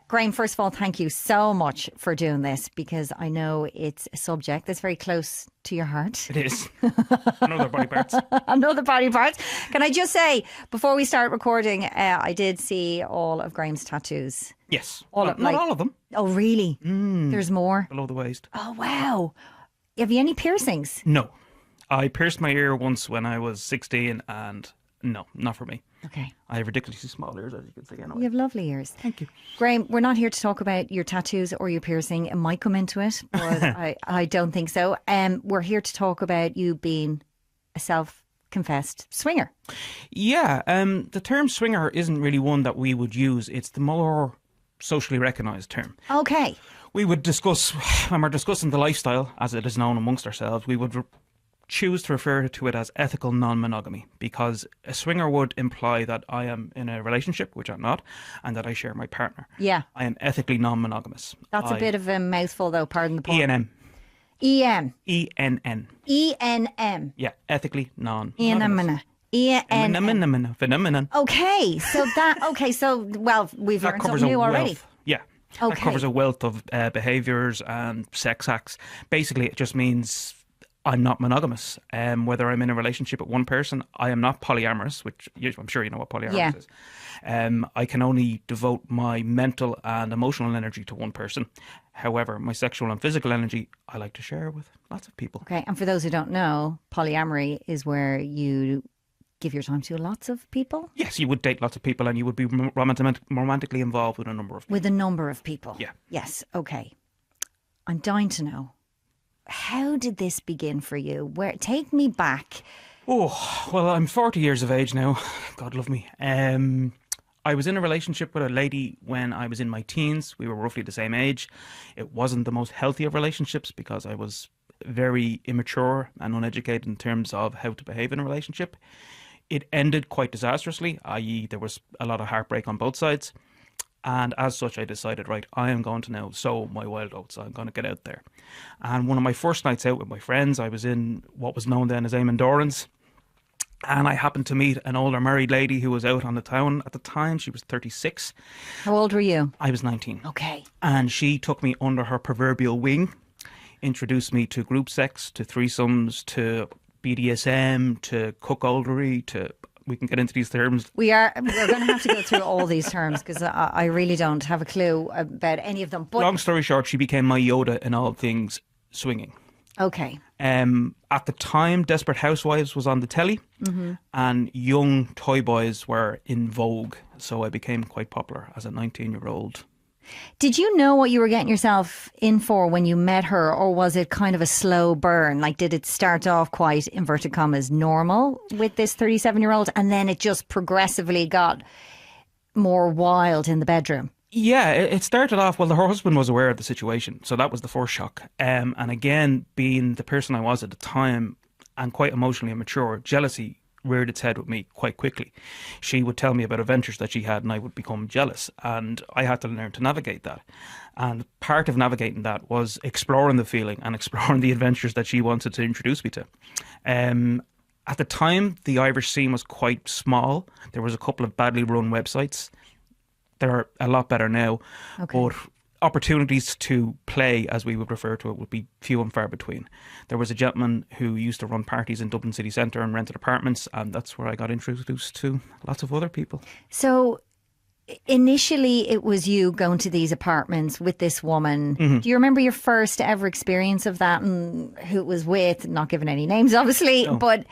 Graeme, first of all, thank you so much for doing this, because I know it's a subject that's very close to your heart. It is. Another body parts. Another body parts. Can I just say, before we start recording, I did see all of Graeme's tattoos. Yes. Not all of them. Oh, really? There's more? Below the waist. Oh, wow. Have you any piercings? No. I pierced my ear once when I was 16 and no, not for me. Okay. I have ridiculously small ears, as you can see. Anyway. You have lovely ears. Thank you. Graeme, we're not here to talk about your tattoos or your piercing. It might come into it, but I don't think so. We're here to talk about you being a self-confessed swinger. Yeah, the term swinger isn't really one that we would use. It's the more socially recognised term. Okay. We would discuss, when we're discussing the lifestyle, as it is known amongst ourselves, we would choose to refer to it as ethical non-monogamy, because a swinger would imply that I am in a relationship, which I'm not, and that I share my partner. Yeah. I am ethically non-monogamous. That's a bit of a mouthful, though, pardon the pun. E-N-M. E-M. E-N-N. E-N-M. Yeah, ethically non-monogamous. Phenomenon. Okay, so well, we've learned something new already. Yeah. Okay. That covers a wealth of behaviours and sex acts. Basically, it just means I'm not monogamous. Whether I'm in a relationship with one person, I am not polyamorous, which I'm sure you know what polyamorous is. I can only devote my mental and emotional energy to one person. However, my sexual and physical energy, I like to share with lots of people. Okay, and for those who don't know, polyamory is where you give your time to lots of people? Yes, you would date lots of people and you would be romantically involved with a number of people. With a number of people? Yeah. Yes, okay. I'm dying to know. How did this begin for you? Take me back. Oh, well, I'm 40 years of age now. God love me. I was in a relationship with a lady when I was in my teens. We were roughly the same age. It wasn't the most healthy of relationships because I was very immature and uneducated in terms of how to behave in a relationship. It ended quite disastrously, i.e. there was a lot of heartbreak on both sides. And as such, I decided, right, I am going to now sow my wild oats. I'm going to get out there. And one of my first nights out with my friends, I was in what was known then as Eamon Doran's. And I happened to meet an older married lady who was out on the town at the time. She was 36. How old were you? I was 19. Okay. And she took me under her proverbial wing, introduced me to group sex, to threesomes, to BDSM, to cuckoldry, to... We can get into these terms. We're going to have to go through all these terms because I really don't have a clue about any of them. But long story short, she became my Yoda in all things swinging. Okay. At the time, Desperate Housewives was on the telly, and young toy boys were in vogue. So I became quite popular as a 19-year-old. Did you know what you were getting yourself in for when you met her, or was it kind of a slow burn? Like, did it start off quite, inverted commas, normal with this 37-year-old, and then it just progressively got more wild in the bedroom? Yeah, it started off, well, her husband was aware of the situation, so that was the first shock. And again, being the person I was at the time and quite emotionally immature, jealousy reared its head with me quite quickly. She would tell me about adventures that she had and I would become jealous, and I had to learn to navigate that. And part of navigating that was exploring the feeling and exploring the adventures that she wanted to introduce me to. At the time, the Irish scene was quite small. There was a couple of badly run websites. They're a lot better now, but opportunities to play, as we would refer to it, would be few and far between. There was a gentleman who used to run parties in Dublin city centre and rented apartments, and that's where I got introduced to lots of other people. So initially it was you going to these apartments with this woman. Do you remember your first ever experience of that, and who it was with? Not giving any names, obviously, but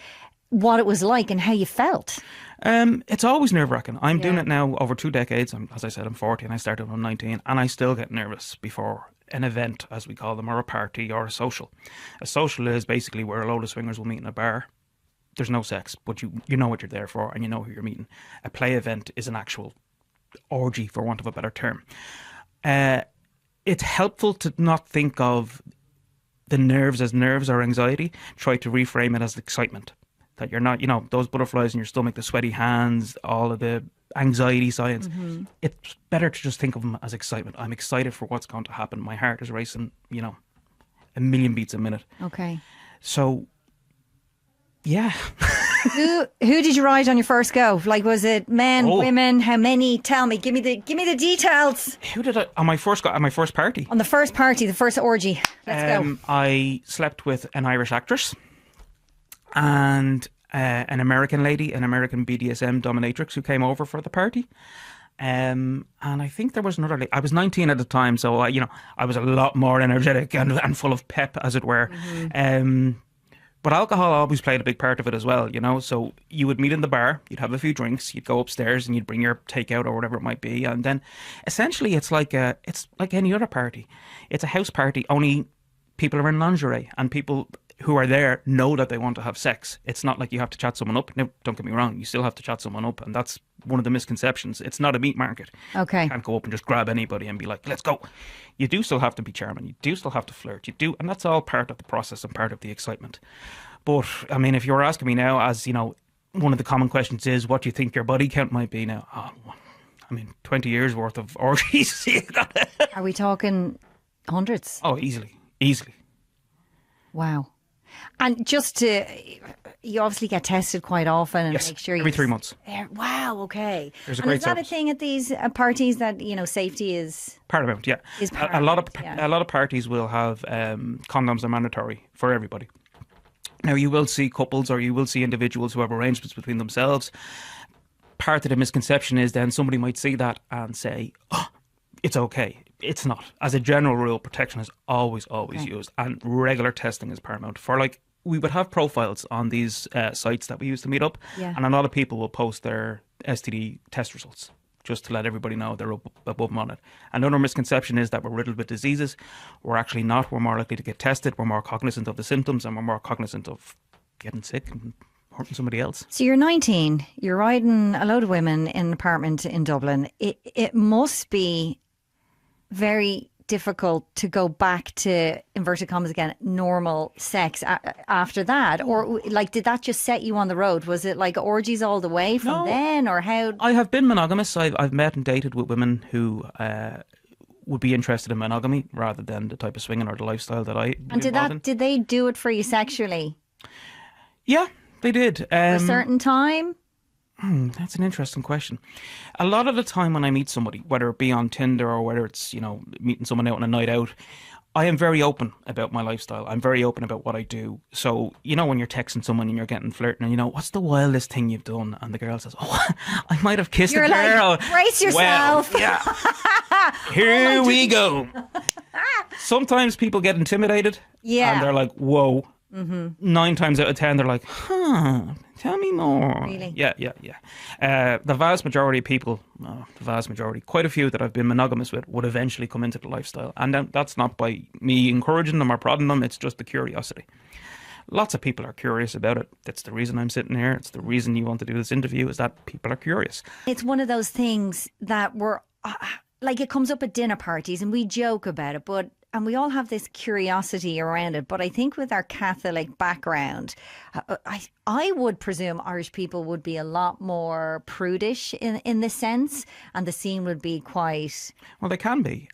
what it was like and how you felt? It's always nerve-wracking. I'm doing it now over 2 decades. As I said, I'm 40 and I started when I'm 19, and I still get nervous before an event, as we call them, or a party or a social. A social is basically where a load of swingers will meet in a bar. There's no sex, but you know what you're there for and you know who you're meeting. A play event is an actual orgy, for want of a better term. It's helpful to not think of the nerves as nerves or anxiety. Try to reframe it as excitement. That you're not, those butterflies in your stomach, the sweaty hands, all of the anxiety signs. It's better to just think of them as excitement. I'm excited for what's going to happen. My heart is racing, a million beats a minute. Okay. So, yeah. Who did you ride on your first go? Like, was it men, Oh. women? How many? Tell me. Give me the details. Who did I on my first party? On the first party, the first orgy. Let's go. I slept with an Irish actress and an American lady, an American BDSM dominatrix who came over for the party. And I think there was another lady. I was 19 at the time, so I was a lot more energetic and full of pep, as it were. But alcohol always played a big part of it as well, So you would meet in the bar, you'd have a few drinks, you'd go upstairs and you'd bring your takeout or whatever it might be, and then essentially it's like any other party. It's a house party, only people are in lingerie, and people who are there know that they want to have sex. It's not like you have to chat someone up. No, don't get me wrong, you still have to chat someone up, and that's one of the misconceptions. It's not a meat market. Okay. You can't go up and just grab anybody and be like, let's go. You do still have to be charming. You do still have to flirt. You do, and that's all part of the process and part of the excitement. But, I mean, if you were asking me now, as, one of the common questions is, what do you think your body count might be now? 20 years worth of orgies. Are we talking hundreds? Oh, easily. Wow. And you obviously get tested quite often and Yes, make sure every 3 months. Wow, okay. There's a and great is that service. a thing at these parties that, safety is Paramount, yeah. Is A lot of paramount, yeah. a lot of parties will have condoms are mandatory for everybody. Now, you will see couples or you will see individuals who have arrangements between themselves. Part of the misconception is then somebody might see that and say, oh, it's okay. It's not. As a general rule, protection is always used, and regular testing is paramount. We would have profiles on these sites that we use to meet up, Yeah. and a lot of people will post their STD test results just to let everybody know they're above them on it. Another misconception is that we're riddled with diseases. We're actually not. We're more likely to get tested. We're more cognizant of the symptoms, and we're more cognizant of getting sick and hurting somebody else. So you're 19, you're riding a load of women in an apartment in Dublin. It must be very difficult to go back to, inverted commas again, normal sex after that? Or did that just set you on the road? Was it like orgies all the way from then, or how? I have been monogamous. I've met and dated with women who would be interested in monogamy rather than the type of swinging or the lifestyle that I And did they do it for you sexually? Yeah, they did. A certain time? That's an interesting question. A lot of the time when I meet somebody, whether it be on Tinder or whether it's, meeting someone out on a night out, I am very open about my lifestyle. I'm very open about what I do. So, when you're texting someone and you're getting flirting and what's the wildest thing you've done? And the girl says, oh, I might have kissed You're a girl. like, brace yourself. Well, yeah. Here we go. Sometimes people get intimidated. Yeah. And they're like, whoa. 9 times out of 10, they're like, tell me more. Really? Yeah. The vast majority of people, quite a few that I've been monogamous with would eventually come into the lifestyle. And then that's not by me encouraging them or prodding them, it's just the curiosity. Lots of people are curious about it. That's the reason I'm sitting here. It's the reason you want to do this interview, is that people are curious. It's one of those things that it comes up at dinner parties and we joke about it, and we all have this curiosity around it. But I think with our Catholic background, I would presume Irish people would be a lot more prudish in this sense, and the scene would be quite... Well, they can be.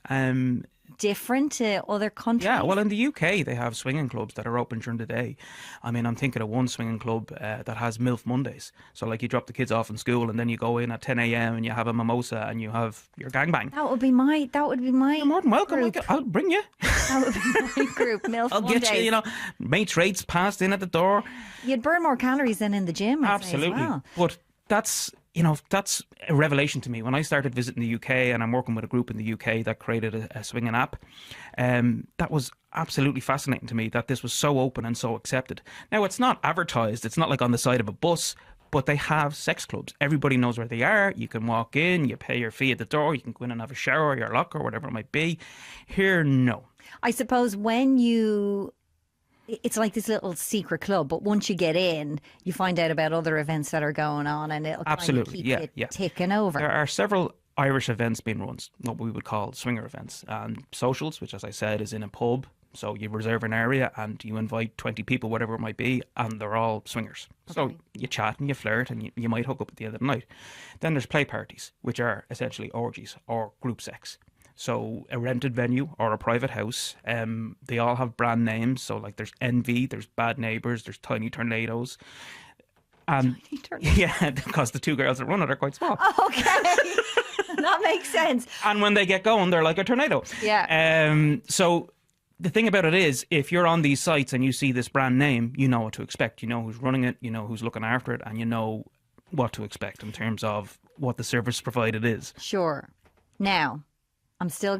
different to other countries? Yeah, well, in the UK, they have swinging clubs that are open during the day. I mean, I'm thinking of one swinging club that has MILF Mondays. So, you drop the kids off in school and then you go in at 10 a.m. and you have a mimosa and you have your gangbang. That would be my You're more than welcome. group. I'll bring you. That would be my group, MILF I'll Mondays. get you, mates rates passed in at the door. You'd burn more calories than in the gym, I'd say, Absolutely. as well. But that's a revelation to me. When I started visiting the UK, and I'm working with a group in the UK that created a swinging app, that was absolutely fascinating to me, that this was so open and so accepted. Now, it's not advertised. It's not like on the side of a bus, but they have sex clubs. Everybody knows where they are. You can walk in, you pay your fee at the door, you can go in and have a shower, your locker, whatever it might be. Here, no. I suppose it's like this little secret club, but once you get in, you find out about other events that are going on, and it'll Absolutely, kind of keep it ticking over. There are several Irish events being run, what we would call swinger events, and socials, which, as I said, is in a pub. So you reserve an area and you invite 20 people, whatever it might be, and they're all swingers. Okay. So you chat and you flirt and you might hook up at the end of the night. Then there's play parties, which are essentially orgies or group sex. So a rented venue or a private house, they all have brand names. So there's Envy, there's Bad Neighbours, there's Tiny Tornadoes. And Tornado. yeah, because the two girls that run it are quite small. Okay. That makes sense. And when they get going, they're like a tornado. Yeah. So the thing about it is, if you're on these sites and you see this brand name, you know what to expect. You know who's running it, you know who's looking after it, and you know what to expect in terms of what the service provided is. Sure. Now, I'm still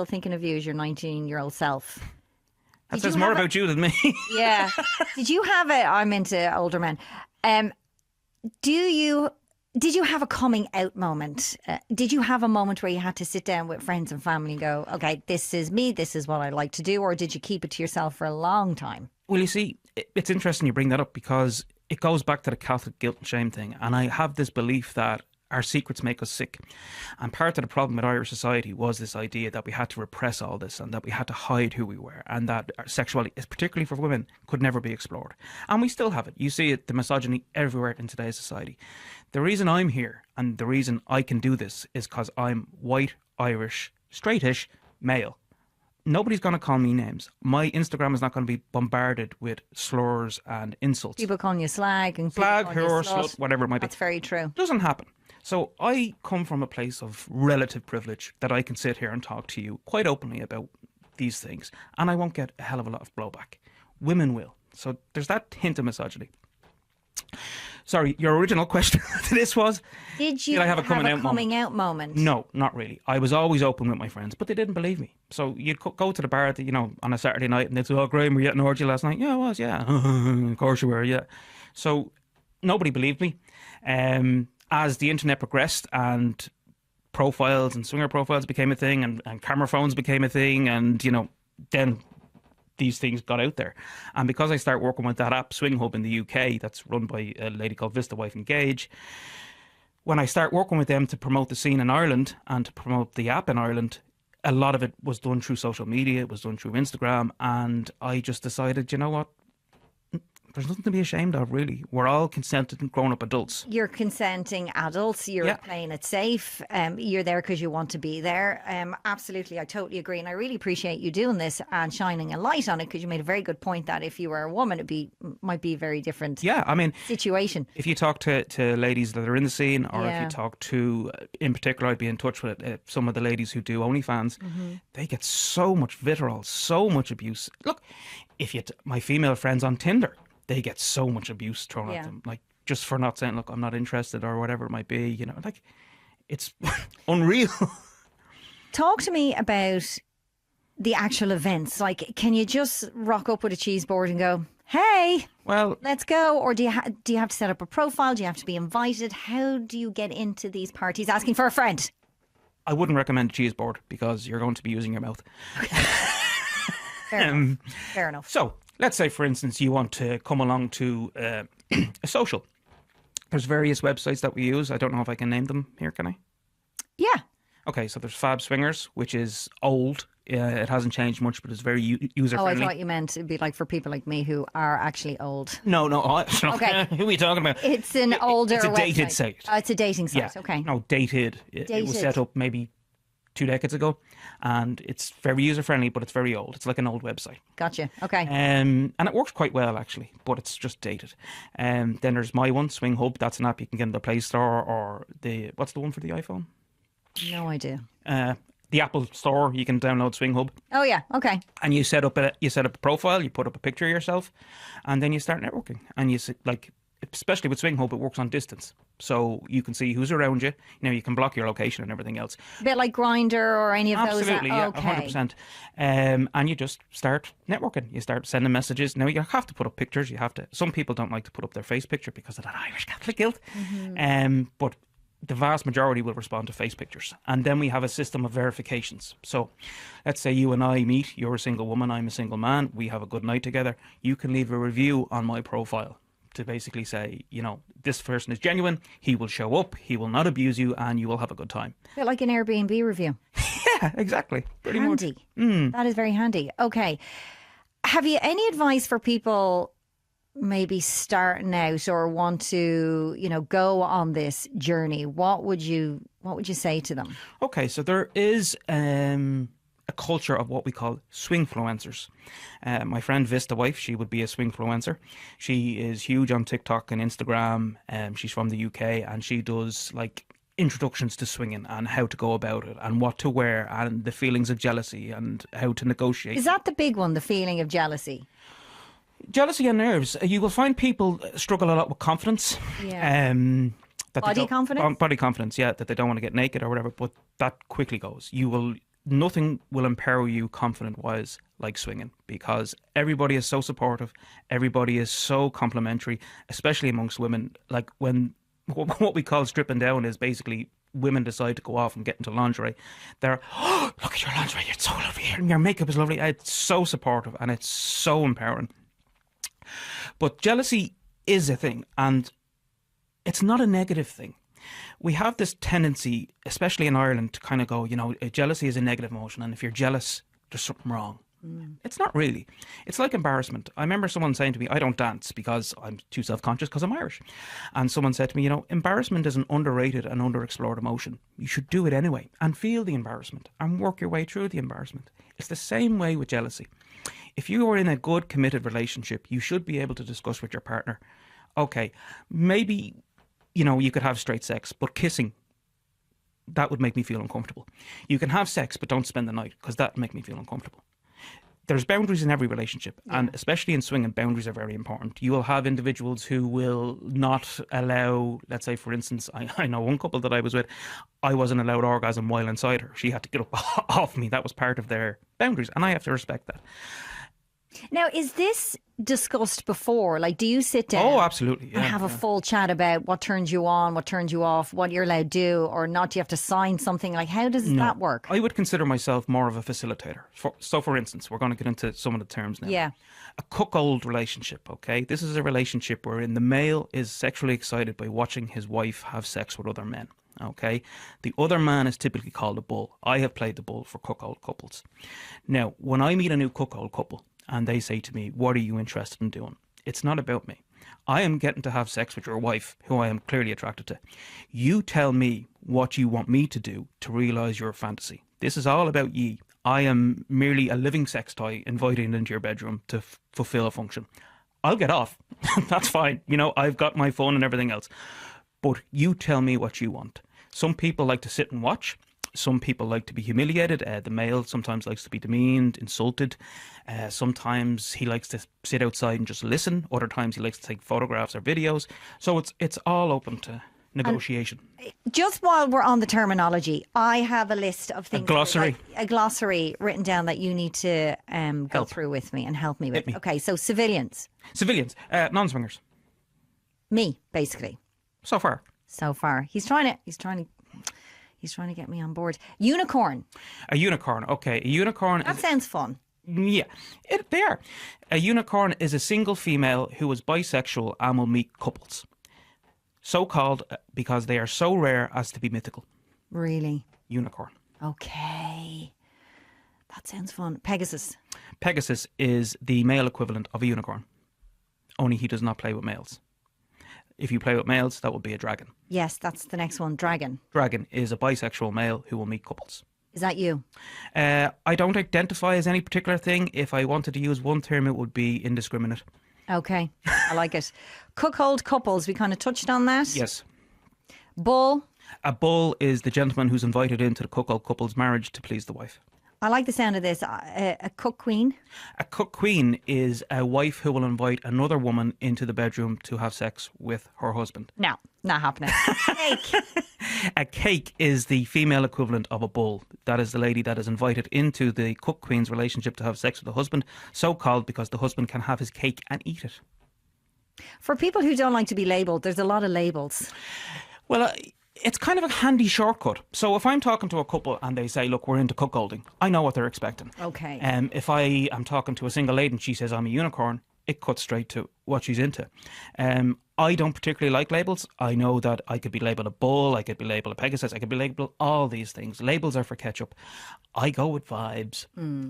thinking of you as your 19-year-old self. That says more about you than me. Yeah. Did you have a? I'm into older men. Did you have a coming out moment? Did you have a moment where you had to sit down with friends and family and go, okay, this is me, this is what I like to do, or did you keep it to yourself for a long time? Well, you see, it's interesting you bring that up because it goes back to the Catholic guilt and shame thing. And I have this belief that our secrets make us sick. And part of the problem with Irish society was this idea that we had to repress all this and that we had to hide who we were and that our sexuality, particularly for women, could never be explored. And we still have it. You see it, the misogyny everywhere in today's society. The reason I'm here and the reason I can do this is because I'm white, Irish, straightish, male. Nobody's going to call me names. My Instagram is not going to be bombarded with slurs and insults. People calling you slag and whore, slut, whatever it might be. That's very true. Doesn't happen. So I come from a place of relative privilege that I can sit here and talk to you quite openly about these things, and I won't get a hell of a lot of blowback. Women will. So there's that hint of misogyny. Sorry, your original question to this was, did I have a coming out moment? No, not really. I was always open with my friends, but they didn't believe me. So you'd go to the bar, on a Saturday night, and they'd say, "Oh, Graeme, were you at an orgy last night?" "Yeah, I was, yeah." "Of course you were, yeah." So nobody believed me. As the internet progressed and profiles and swinger profiles became a thing and camera phones became a thing and, then these things got out there. And because I started working with that app, Swing Hub in the UK, that's run by a lady called Vista Wife and Gage, when I started working with them to promote the scene in Ireland and to promote the app in Ireland, a lot of it was done through social media, it was done through Instagram, and I just decided, you know what? There's nothing to be ashamed of, really. We're all consented and grown-up adults. You're consenting adults. You're playing it safe. You're there because you want to be there. Absolutely, I totally agree. And I really appreciate you doing this and shining a light on it, because you made a very good point that if you were a woman, might be a very different situation. If you talk to ladies that are in the scene, or if you talk to, in particular, I'd be in touch with some of the ladies who do OnlyFans, they get so much vitriol, so much abuse. Look, if my female friends on Tinder, they get so much abuse thrown at them, like just for not saying, "Look, I'm not interested," or whatever it might be. It's unreal. Talk to me about the actual events. Like, can you just rock up with a cheese board and go, "Hey, well, let's go"? Or do you have to set up a profile? Do you have to be invited? How do you get into these parties asking for a friend? I wouldn't recommend a cheese board because you're going to be using your mouth. Fair enough. So, let's say, for instance, you want to come along to a social. There's various websites that we use. I don't know if I can name them here, can I? Yeah. Okay, so there's Fab Swingers, which is old. It hasn't changed much, but it's very user-friendly. Oh, I thought you meant it'd be like for people like me who are actually old. No. Okay. Who are we talking about? It's an older It's a dated website. site. Oh, it's a dating site, okay. No, dated. It was set up maybe 2 decades ago, and it's very user-friendly, but it's very old. It's like an old website. Gotcha, okay. And it works quite well, actually, but it's just dated. Then there's my one, Swing Hub. That's an app you can get in the Play Store, or what's the one for the iPhone? No idea. The Apple Store, you can download Swing Hub. Oh yeah, okay. And you set up a profile, you put up a picture of yourself, and then you start networking. And especially with Swing Hub, it works on distance. So you can see who's around you. You can block your location and everything else. A bit like Grindr or any of those. Absolutely, yeah, okay. 100%. And you just start networking. You start sending messages. Now, you have to put up pictures. Some people don't like to put up their face picture because of that Irish Catholic guilt. But the vast majority will respond to face pictures. And then we have a system of verifications. So let's say you and I meet. You're a single woman, I'm a single man. We have a good night together. You can leave a review on my profile to basically say, this person is genuine, he will show up, he will not abuse you, and you will have a good time. A bit like an Airbnb review. Yeah, exactly. Pretty handy. Much. That is very handy. Okay. Have you any advice for people maybe starting out or want to, go on this journey? What would you say to them? Okay, so there is a a culture of what we call swingfluencers. My friend Vista wife, she would be a swingfluencer. She is huge on TikTok and Instagram. She's from the UK, and she does like introductions to swinging and how to go about it and what to wear and the feelings of jealousy and how to negotiate. Is that the big one, the feeling of jealousy? Jealousy and nerves. You will find people struggle a lot with confidence. Yeah. Body confidence? Body confidence, yeah, that they don't want to get naked or whatever, but that quickly goes. Nothing will empower you confident-wise like swinging, because everybody is so supportive, everybody is so complimentary, especially amongst women. Like when what we call stripping down is basically women decide to go off and get into lingerie. They're, oh, look at your lingerie, it's so lovely, and your makeup is lovely. It's so supportive and it's so empowering. But jealousy is a thing, and it's not a negative thing. We have this tendency, especially in Ireland, to kind of go, jealousy is a negative emotion, and if you're jealous, there's something wrong. It's not really. It's like embarrassment. I remember someone saying to me, I don't dance because I'm too self-conscious because I'm Irish. And someone said to me, embarrassment is an underrated and underexplored emotion. You should do it anyway and feel the embarrassment and work your way through the embarrassment. It's the same way with jealousy. If you are in a good, committed relationship, you should be able to discuss with your partner, okay, maybe, you could have straight sex, but kissing, that would make me feel uncomfortable. You can have sex, but don't spend the night, because that would make me feel uncomfortable. There's boundaries in every relationship, and especially in swinging, boundaries are very important. You will have individuals who will not allow, let's say, for instance, I know one couple that I was with, I wasn't allowed orgasm while inside her. She had to get up off me. That was part of their boundaries, and I have to respect that. Now, is this discussed before? Like, do you sit down? Oh, absolutely. Yeah, and have a full chat about what turns you on, what turns you off, what you're allowed to do or not? Do you have to sign something? Like, how does that work? I would consider myself more of a facilitator. So, for instance, we're going to get into some of the terms now. Yeah. A cuckold relationship, okay? This is a relationship wherein the male is sexually excited by watching his wife have sex with other men. Okay, the other man is typically called a bull. I have played the bull for cuckold couples. Now, when I meet a new cuckold couple and they say to me, what are you interested in doing? It's not about me. I am getting to have sex with your wife, who I am clearly attracted to. You tell me what you want me to do to realise your fantasy. This is all about ye. I am merely a living sex toy invited into your bedroom to fulfil a function. I'll get off. That's fine. I've got my phone and everything else. But you tell me what you want. Some people like to sit and watch. Some people like to be humiliated. The male sometimes likes to be demeaned, insulted. Sometimes he likes to sit outside and just listen. Other times he likes to take photographs or videos. So it's all open to negotiation. Just while we're on the terminology, I have a list of things. A glossary written down that you need to go through with me and help me with. Okay, so civilians. Non-swingers. Me, basically. So far. He's trying to get me on board. Unicorn. A unicorn. Okay. A unicorn. That sounds fun. Yeah, they are. A unicorn is a single female who is bisexual and will meet couples. So called because they are so rare as to be mythical. Really? Unicorn. Okay. That sounds fun. Pegasus. Pegasus is the male equivalent of a unicorn. Only he does not play with males. If you play with males, that would be a dragon. Yes, that's the next one. Dragon. Dragon is a bisexual male who will meet couples. Is that you? I don't identify as any particular thing. If I wanted to use one term, it would be indiscriminate. Okay, I like it. Cuckold couples, we kind of touched on that. Yes. Bull. A bull is the gentleman who's invited into the cuckold couple's marriage to please the wife. I like the sound of this. A cook queen. A cook queen is a wife who will invite another woman into the bedroom to have sex with her husband. No, not happening. Cake. A cake is the female equivalent of a bull. That is the lady that is invited into the cook queen's relationship to have sex with the husband, so called because the husband can have his cake and eat it. For people who don't like to be labelled, there's a lot of labels. Well, it's kind of a handy shortcut. So if I'm talking to a couple and they say, look, we're into cuckolding, I know what they're expecting. Okay. If I am talking to a single lady and she says I'm a unicorn, it cuts straight to what she's into. I don't particularly like labels. I know that I could be labelled a bull, I could be labelled a Pegasus, I could be labelled all these things. Labels are for ketchup. I go with vibes.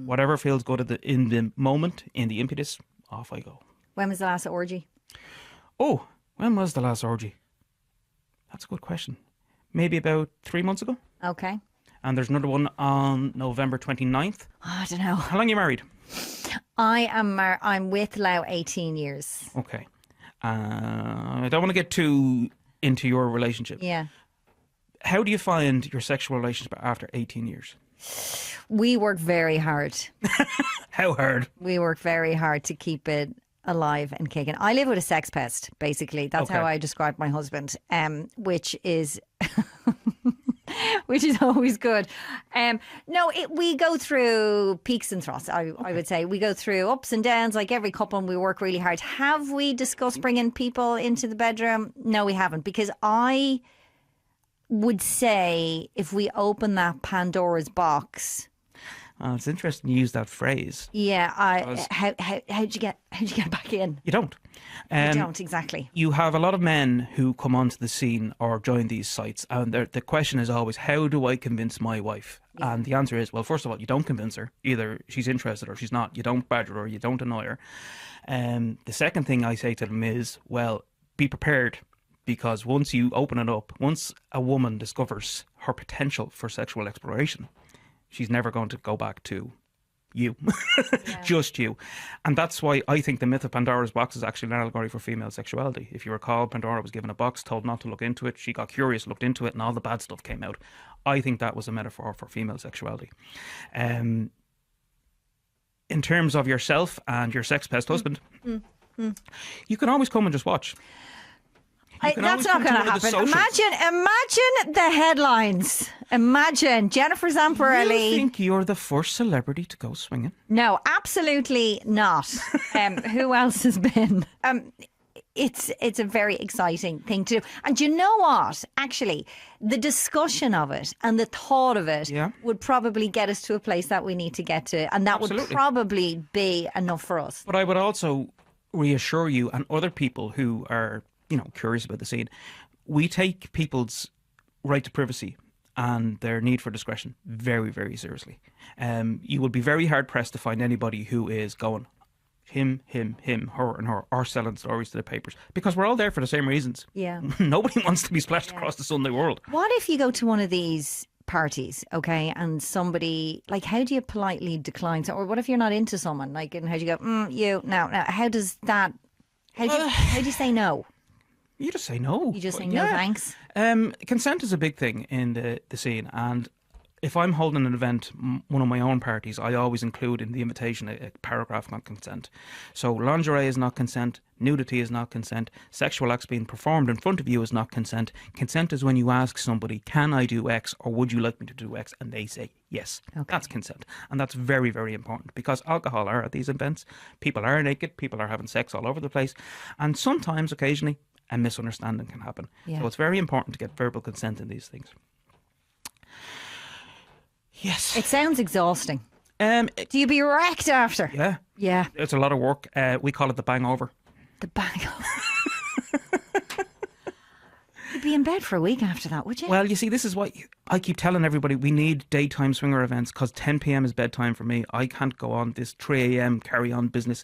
Whatever feels good in the moment, in the impetus, off I go. When was the last orgy? Oh, when was the last orgy? That's a good question. Maybe about 3 months ago. Okay. and there's another one on November 29th. I don't know. How long are you married? I'm with Lau 18 years. Okay. I don't want to get too into your relationship. Yeah. How do you find your sexual relationship after 18 years? We work very hard. How hard? We work very hard to keep it alive and kicking. I live with a sex pest, basically. That's Okay. how I describe my husband, which is which is always good. No, we go through peaks and troughs, I would say. We go through ups and downs like every couple, and we work really hard. Have we discussed bringing people into the bedroom? No, we haven't, because I would say if we open that Pandora's box... It's interesting you use that phrase. Yeah, how'd you get back in? You don't. You don't, exactly. You have a lot of men who come onto the scene or join these sites, and the question is always, how do I convince my wife? Yeah. And the answer is, well, first of all, you don't convince her. Either she's interested or she's not. You don't badger her, you don't annoy her. The second thing I say to them is, well, be prepared, because once you open it up, once a woman discovers her potential for sexual exploration, she's never going to go back to you, just you. And that's why I think the myth of Pandora's box is actually an allegory for female sexuality. If you recall, Pandora was given a box, told not to look into it. She got curious, looked into it, and all the bad stuff came out. I think that was a metaphor for female sexuality. In terms of yourself and your sex pest husband, you can always come and just watch. That's not going to happen. Imagine the headlines. Imagine Jennifer Zamparelli. You think you're the first celebrity to go swinging? No, absolutely not. Who else has been? It's a very exciting thing to do. And you know what? Actually, the discussion of it and the thought of it would probably get us to a place that we need to get to. And that would probably be enough for us. But I would also reassure you and other people who are, curious about the scene, we take people's right to privacy and their need for discretion very, very seriously. You will be very hard pressed to find anybody who is going him, her and her, or selling stories to the papers, because we're all there for the same reasons. Yeah. Nobody wants to be splashed across the Sunday world. What if you go to one of these parties, okay, and somebody, like, how do you politely decline? Or what if you're not into someone, like, and how do you go, no, how does that, how do you say no? You just say no. You just say no, thanks. Consent is a big thing in the scene, and if I'm holding an event, one of my own parties, I always include in the invitation a paragraph on consent. So lingerie is not consent, nudity is not consent, sexual acts being performed in front of you is not consent. Consent is when you ask somebody, can I do X, or would you like me to do X? And they say yes. Okay. That's consent. And that's very, very important, because alcohol are at these events. People are naked, people are having sex all over the place. And sometimes, occasionally, a misunderstanding can happen. Yeah. So it's very important to get verbal consent in these things. Yes. It sounds exhausting. Do you be wrecked after? Yeah. Yeah. It's a lot of work. We call it the bang over. The bang over. You'd be in bed for a week after that, would you? Well, you see, this is what I keep telling everybody. We need daytime swinger events, because 10 p.m. is bedtime for me. I can't go on this 3 a.m. carry-on business.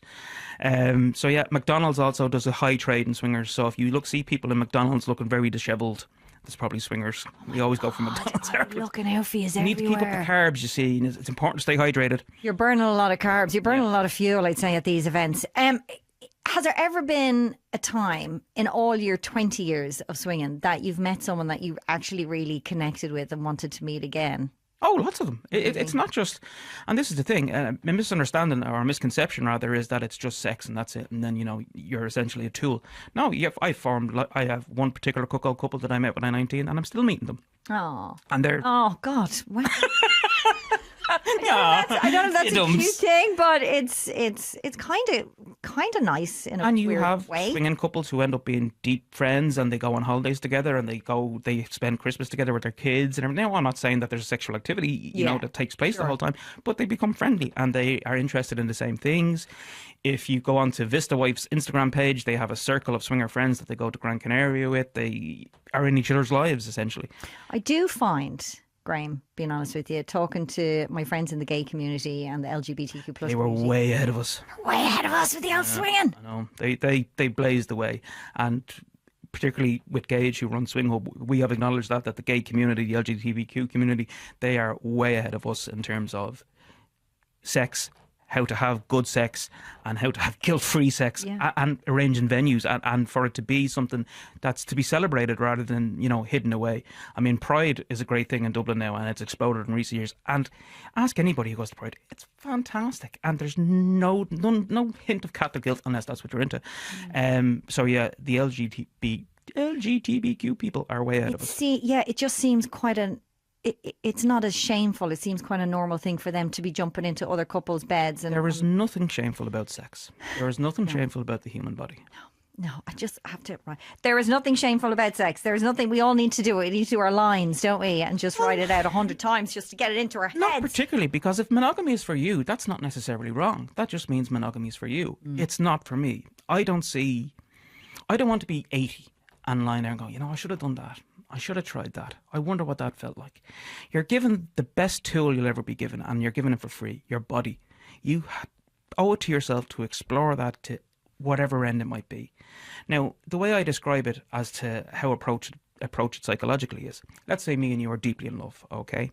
So yeah, McDonald's also does a high trade in swingers. So if you see people in McDonald's looking very dishevelled, there's probably swingers. We always go for McDonald's. Looking out for you everywhere. You need to keep up the carbs, you see. It's important to stay hydrated. You're burning a lot of carbs. You're burning a lot of fuel, I'd say, at these events. Has there ever been a time in all your 20 years of swinging that you've met someone that you actually really connected with and wanted to meet again? Oh, lots of them. It's not just, and this is the thing, a misunderstanding or a misconception rather is that it's just sex and that's it, and then you're essentially a tool. No, I have one particular couple that I met when I was 19, and I'm still meeting them. Oh, and they're God, wow. I don't know if that's a cute thing, but it's kind of nice in a weird way. And you have swinging couples who end up being deep friends, and they go on holidays together, and they spend Christmas together with their kids and everything. Now, I'm not saying that there's sexual activity, that takes place the whole time, but they become friendly and they are interested in the same things. If you go onto Vista Wife's Instagram page, they have a circle of swinger friends that they go to Gran Canaria with. They are in each other's lives, essentially. I do find, Graeme, being honest with you, talking to my friends in the gay community and the LGBTQ plus, they were community, way ahead of us. Way ahead of us with the old swinging. I know. They blazed the way, and particularly with Gage, who runs Swing Hub, we have acknowledged that the gay community, the LGBTQ community, they are way ahead of us in terms of sex, how to have good sex and how to have guilt-free sex, and arranging venues, and for it to be something that's to be celebrated rather than, hidden away. I mean, Pride is a great thing in Dublin now, and it's exploded in recent years. And ask anybody who goes to Pride, it's fantastic, and there's no hint of Catholic guilt unless that's what you're into. So yeah, the LGBTQ people are way ahead of us. It just seems quite it's not as shameful. It seems quite a normal thing for them to be jumping into other couples' beds. And there is nothing shameful about sex. There is nothing shameful about the human body. No, I just have to. There is nothing shameful about sex. There is nothing. We all need to do it. We need to do our lines, don't we? And just write it out 100 times just to get it into our heads. Not particularly, because if monogamy is for you, that's not necessarily wrong. That just means monogamy is for you. It's not for me. I don't want to be 80 and lying there and going, I should have done that. I should have tried that. I wonder what that felt like. You're given the best tool you'll ever be given, and you're given it for free, your body. You owe it to yourself to explore that to whatever end it might be. Now, the way I describe it as to how approach it psychologically is, let's say me and you are deeply in love, okay?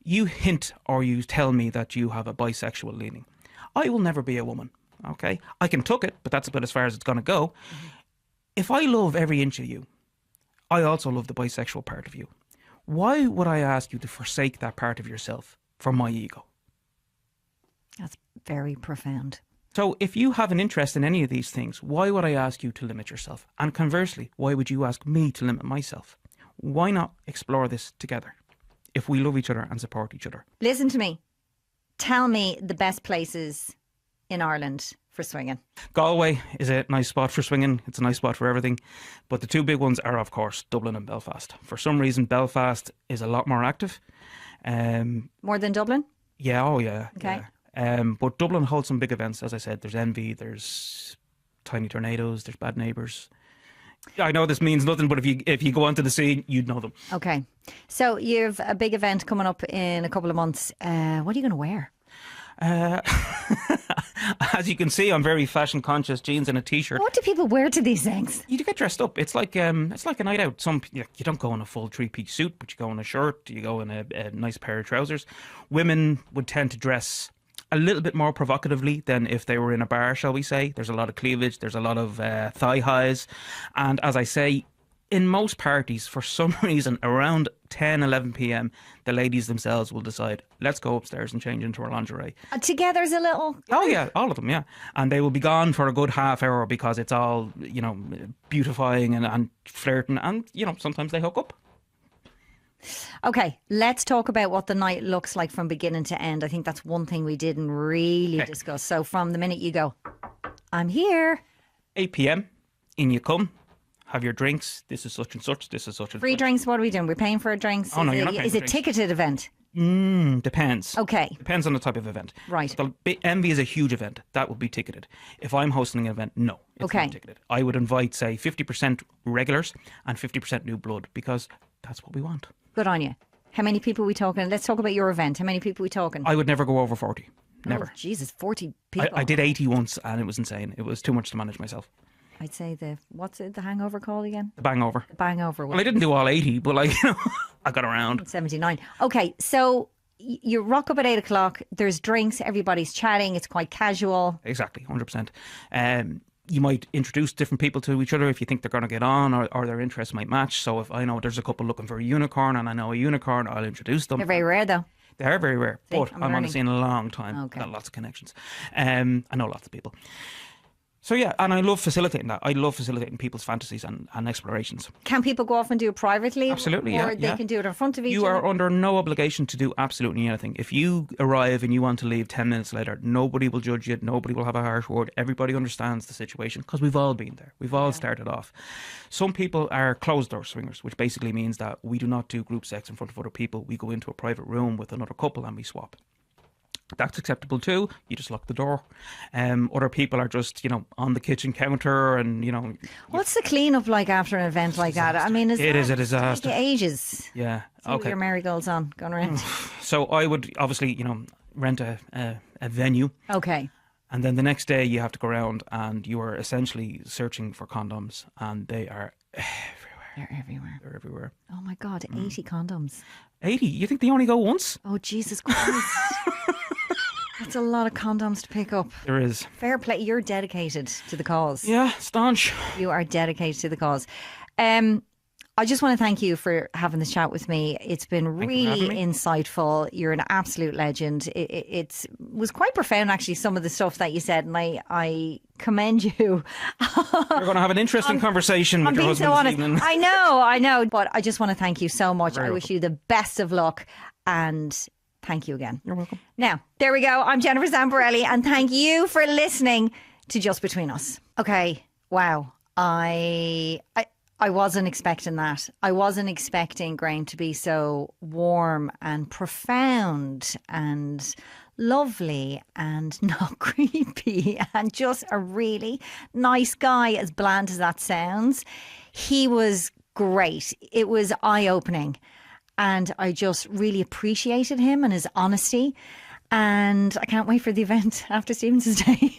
You hint or you tell me that you have a bisexual leaning. I will never be a woman, okay? I can tuck it, but that's about as far as it's going to go. If I love every inch of you, I also love the bisexual part of you. Why would I ask you to forsake that part of yourself for my ego? That's very profound. So if you have an interest in any of these things, why would I ask you to limit yourself? And conversely, why would you ask me to limit myself? Why not explore this together if we love each other and support each other? Listen to me. Tell me the best places in Ireland for swinging. Galway is a nice spot for swinging. It's a nice spot for everything. But the two big ones are, of course, Dublin and Belfast. For some reason, Belfast is a lot more active. More than Dublin? Yeah, oh yeah. Okay. Yeah. But Dublin holds some big events, as I said. There's Envy, there's Tiny Tornadoes, there's Bad Neighbours. I know this means nothing, but if you go onto the scene, you'd know them. Okay. So you've a big event coming up in a couple of months. What are you going to wear? As you can see, I'm very fashion conscious. Jeans and a t-shirt. What do people wear to these things? You get dressed up. It's like a night out. You don't go in a full 3-piece suit, but you go in a shirt. You go in a nice pair of trousers. Women would tend to dress a little bit more provocatively than if they were in a bar, shall we say. There's a lot of cleavage. There's a lot of thigh highs, and as I say, in most parties, for some reason, around 10, 11 p.m, the ladies themselves will decide, let's go upstairs and change into our lingerie. Together's a little... Oh, yeah, all of them, yeah. And they will be gone for a good half hour because it's all, beautifying and flirting. And, sometimes they hook up. Okay, let's talk about what the night looks like from beginning to end. I think that's one thing we didn't really discuss. So from the minute you go, I'm here. 8 p.m, in you come. Have your drinks. This is such and such. This is such and such. Free drinks. What are we doing? We're paying for our drinks. Oh, no, you're not paying Is for it drinks. Ticketed event? Depends. Okay. Depends on the type of event. Right. Envy is a huge event. That would be ticketed. If I'm hosting an event, no, it's not ticketed. I would invite, say, 50% regulars and 50% new blood because that's what we want. Good on you. How many people are we talking? Let's talk about your event. How many people are we talking? I would never go over 40. Never. Oh, Jesus, 40 people. I did 80 once and it was insane. It was too much to manage myself. I'd say what's it, the hangover called again? The bangover. The bangover. Well, I didn't do all 80, but I got around. 79. Okay, so you rock up at 8 o'clock. There's drinks. Everybody's chatting. It's quite casual. Exactly, 100%. You might introduce different people to each other if you think they're going to get on or their interests might match. So if I know there's a couple looking for a unicorn and I know a unicorn, I'll introduce them. They're very rare though. They are very rare, but I'm on the scene a long time. Okay. Got lots of connections. I know lots of people. So yeah, and I love facilitating that. I love facilitating people's fantasies and explorations. Can people go off and do it privately? Absolutely, or they can do it in front of each other? You are under no obligation to do absolutely anything. If you arrive and you want to leave 10 minutes later, nobody will judge you. Nobody will have a harsh word. Everybody understands the situation because we've all been there. We've all started off. Some people are closed door swingers, which basically means that we do not do group sex in front of other people. We go into a private room with another couple and we swap. That's acceptable too. You just lock the door. Other people are just, on the kitchen counter and, What's the cleanup like after an event like that? I mean, it is a disaster. Like ages. Yeah. See okay. Your marigolds on, going around. So I would obviously, rent a venue. Okay. And then the next day you have to go around and you are essentially searching for condoms and they are They're everywhere. They're everywhere. Oh my God, 80 condoms. 80? You think they only go once? Oh, Jesus Christ. That's a lot of condoms to pick up. There is. Fair play. You're dedicated to the cause. Yeah, staunch. You are dedicated to the cause. I just want to thank you for having this chat with me. It's been really insightful. You're an absolute legend. It was quite profound, actually, some of the stuff that you said, and I commend you. You're going to have an interesting conversation with your husband this evening. I know. But I just want to thank you so much. I wish you the best of luck, and thank you again. You're welcome. Now, there we go. I'm Jennifer Zamparelli, and thank you for listening to Just Between Us. Okay, wow. I wasn't expecting that. I wasn't expecting Graeme to be so warm and profound and lovely and not creepy and just a really nice guy, as bland as that sounds. He was great. It was eye-opening. And I just really appreciated him and his honesty. And I can't wait for the event after Stevenson's Day.